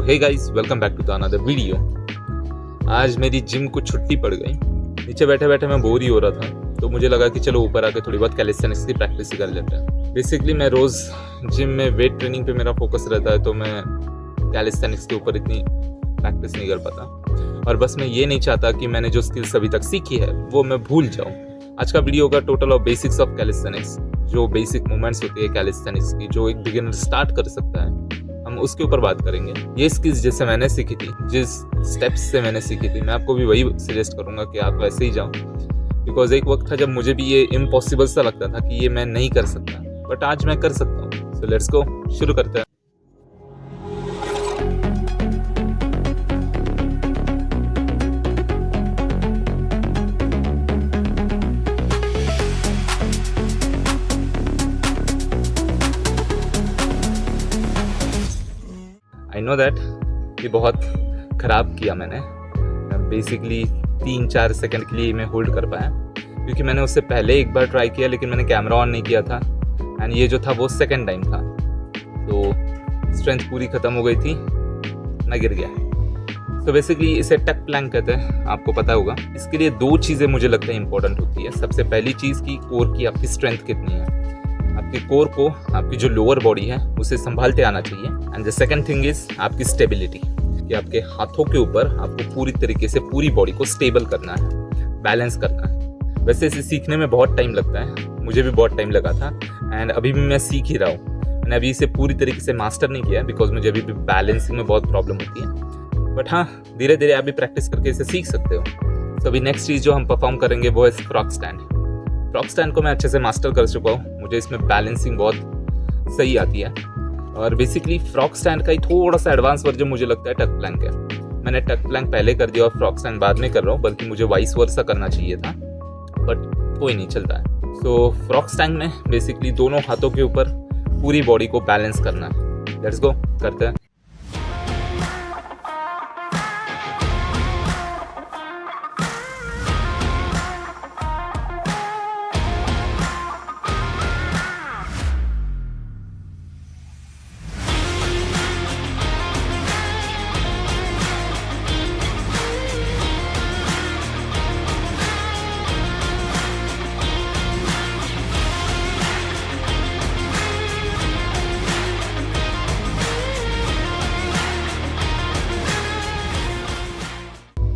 Hey guys, welcome back to the another video. आज मेरी gym को छुट्टी पड़ गई। नीचे बैठे बैठे मैं बोर ही हो रहा था, तो मुझे लगा कि चलो ऊपर आके थोड़ी बहुत कैलिस्थेनिक्स की प्रैक्टिस कर लेते हैं। बेसिकली मैं रोज़ जिम में वेट ट्रेनिंग पे मेरा फोकस रहता है, तो मैं कैलिस्थेनिक्स के ऊपर इतनी प्रैक्टिस नहीं कर पाता। और बस मैं ये नहीं चाहता कि मैंने जो स्किल्स अभी तक सीखी है वो मैं भूल जाऊँ। आज का वीडियो होगा total of basics of calisthenics, जो बेसिक मूवमेंट्स होती है कैलिस्थेनिक्स की, जो एक बिगिनर स्टार्ट कर सकता है, हम उसके ऊपर बात करेंगे। ये स्किल्स जैसे मैंने सीखी थी, जिस स्टेप्स से मैंने सीखी थी, मैं आपको भी वही सजेस्ट करूंगा कि आप वैसे ही जाओ। बिकॉज एक वक्त था जब मुझे भी ये इम्पॉसिबल सा लगता था कि ये मैं नहीं कर सकता, बट आज मैं कर सकता हूँ। सो लेट्स गो, शुरू करते हैं। आई नो दैट ये बहुत ख़राब किया मैंने। बेसिकली 3-4 सेकंड के लिए मैं होल्ड कर पाया, क्योंकि मैंने उससे पहले एक बार ट्राई किया, लेकिन मैंने कैमरा ऑन नहीं किया था, एंड ये जो था वो सेकंड टाइम था, तो स्ट्रेंथ पूरी ख़त्म हो गई थी, मैं गिर गया। तो बेसिकली इसे टक प्लैंक कहते हैं, आपको पता होगा। इसके लिए 2 चीज़ें मुझे लगता है इंपॉर्टेंट होती है। सबसे पहली चीज़ की कोर की आपकी स्ट्रेंथ कितनी है, आपके कोर को, आपकी जो लोअर बॉडी है उसे संभालते आना चाहिए। And the second thing is आपकी स्टेबिलिटी, कि आपके हाथों के ऊपर आपको पूरी तरीके से पूरी बॉडी को स्टेबल करना है, बैलेंस करना है। वैसे इसे सीखने में बहुत टाइम लगता है, मुझे भी बहुत टाइम लगा था, एंड अभी भी मैं सीख ही रहा हूँ। मैंने अभी इसे पूरी तरीके से मास्टर नहीं किया है, बिकॉज मुझे अभी भी बैलेंसिंग में बहुत प्रॉब्लम होती है। बट हाँ, धीरे धीरे आप भी प्रैक्टिस करके इसे सीख सकते हो। तो अभी नेक्स्ट चीज़ जो हम परफॉर्म करेंगे वो है फ्रॉग स्टैंड। फ्रॉग स्टैंड को मैं अच्छे से मास्टर कर चुका हूँ, मुझे इसमें बैलेंसिंग बहुत सही आती है। और बेसिकली फ्रॉग स्टैंड का ही थोड़ा सा एडवांस वर्जन मुझे लगता है टक प्लैंक है। मैंने टक प्लैंक पहले कर दिया और फ्रॉग स्टैंड बाद में कर रहा हूँ, बल्कि मुझे वाइस वर्सा करना चाहिए था, बट कोई नहीं चलता है। सो फ्रॉग स्टैंड में बेसिकली दोनों हाथों के ऊपर पूरी बॉडी को बैलेंस करना है। लेट्स गो, करते हैं।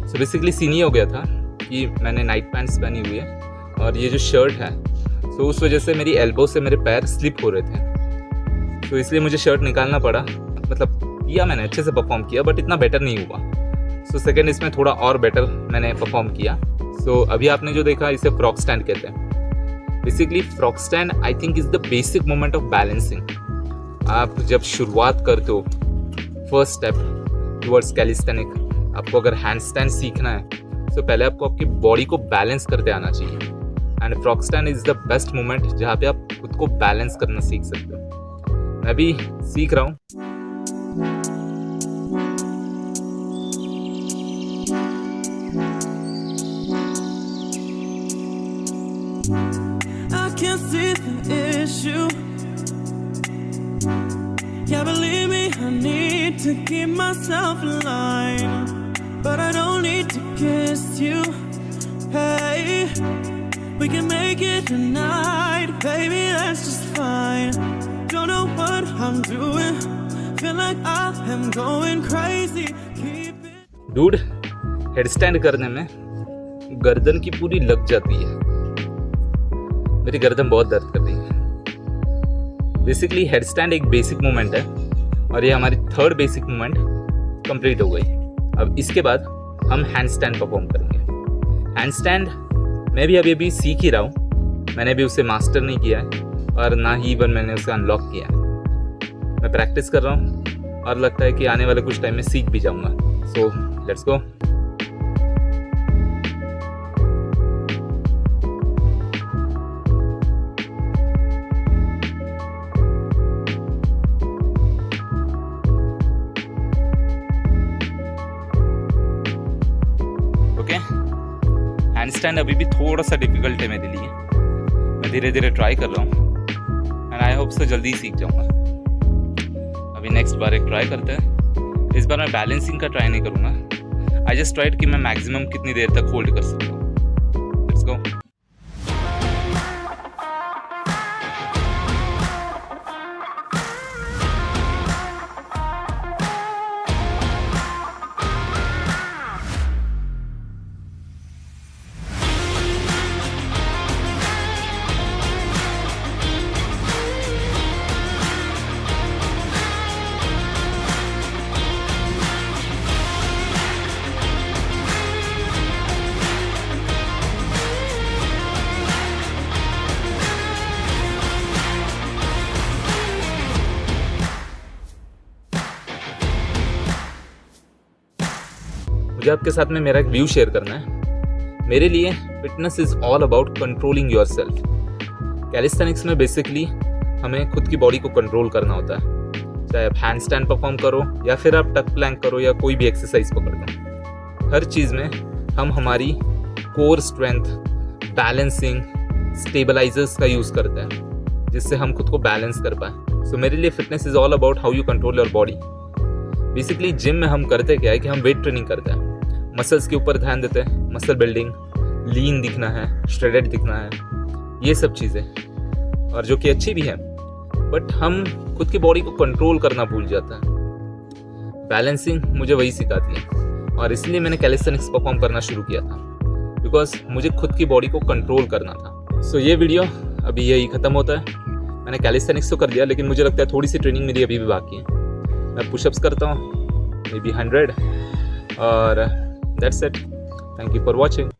तो बेसिकली सीन ये हो गया था कि मैंने नाइट पैंट्स पहनी हुई है, और ये जो शर्ट है, तो उस वजह से मेरी एल्बो से मेरे पैर स्लिप हो रहे थे, तो इसलिए मुझे शर्ट निकालना पड़ा। मतलब किया मैंने, अच्छे से परफॉर्म किया, बट इतना बेटर नहीं हुआ। सो सेकेंड इसमें थोड़ा और बेटर मैंने परफॉर्म किया। सो अभी आपने जो देखा, इसे फ्रॉग स्टैंड कहते हैं। Basically frog stand I think is the basic moment of balancing. आप जब शुरुआत करते हो, फर्स्ट स्टेप टुवर्ड्स कैलिस्थेनिक, आपको अगर हैंड स्टैंड सीखना है, तो पहले आपको आपकी बॉडी को बैलेंस करते आना चाहिए। And frog stand is the best moment जहाँ पे आप खुद को बैलेंस करना सीख सकते हो। मैं भी सीख रहा हूँ। Yeah, believe me, I need to keep myself alive, but I don't need to kiss you. Hey, we can make it tonight, baby, that's just fine. Don't know what I'm doing, feel like I am going crazy. Keep it. Dude, head stand करने में गर्दन की पूरी लग जाती है। मेरी गर्दन बहुत दर्द कर रही है। बेसिकली हेड स्टैंड एक बेसिक मूवमेंट है, और ये हमारी थर्ड बेसिक मूवमेंट कंप्लीट हो गई। अब इसके बाद हम हैंड स्टैंड परफॉर्म करेंगे। हैंड स्टैंड मैं भी अभी सीख ही रहा हूँ, मैंने भी उसे मास्टर नहीं किया है, और ना ही इवन मैंने उसे अनलॉक किया है। मैं प्रैक्टिस कर रहा हूँ, और लगता है कि आने वाले कुछ टाइम में सीख भी जाऊँगा। So let's go. Hand stand अभी भी थोड़ा सा डिफिकल्ट है मेरे लिए, मैं धीरे धीरे ट्राई कर रहा हूँ, एंड आई होप से जल्दी सीख जाऊँगा। अभी नेक्स्ट बार एक ट्राई करते हैं, इस बार मैं बैलेंसिंग का ट्राई नहीं करूँगा। आई जस्ट ट्राइड कि मैं मैक्सिमम कितनी देर तक होल्ड कर सकता हूँ। Let's go. मुझे आपके साथ में मेरा एक व्यू शेयर करना है। मेरे लिए fitness is all about controlling your self. Calisthenics में बेसिकली हमें खुद की बॉडी को कंट्रोल करना होता है, चाहे आप हैंड स्टैंड परफॉर्म करो या फिर आप टक प्लैंक करो या कोई भी एक्सरसाइज पकड़ लो। हर चीज़ में हम हमारी कोर स्ट्रेंथ, बैलेंसिंग, स्टेबलाइजर्स का यूज़ करते हैं जिससे हम खुद को बैलेंस कर पाए। सो मेरे लिए fitness is all about how you control your body. Basically gym में हम करते क्या है कि हम वेट ट्रेनिंग करते हैं, मसल्स के ऊपर ध्यान देते हैं, मसल बिल्डिंग, लीन दिखना है, श्रेडेड दिखना है, ये सब चीज़ें, और जो कि अच्छी भी है, बट हम खुद की बॉडी को कंट्रोल करना भूल जाते हैं। बैलेंसिंग मुझे वही सिखाती है और इसलिए मैंने कैलिस्थेनिक्स परफॉर्म करना शुरू किया था, बिकॉज मुझे खुद की बॉडी को कंट्रोल करना था। सो ये वीडियो अभी यही ख़त्म होता है। मैंने कैलिस्थेनिक्स तो कर लिया, लेकिन मुझे लगता है थोड़ी सी ट्रेनिंग मेरी अभी भी बाकी है। मैं पुशअप्स करता हूँ, मे बी 100, और that's it. Thank you for watching.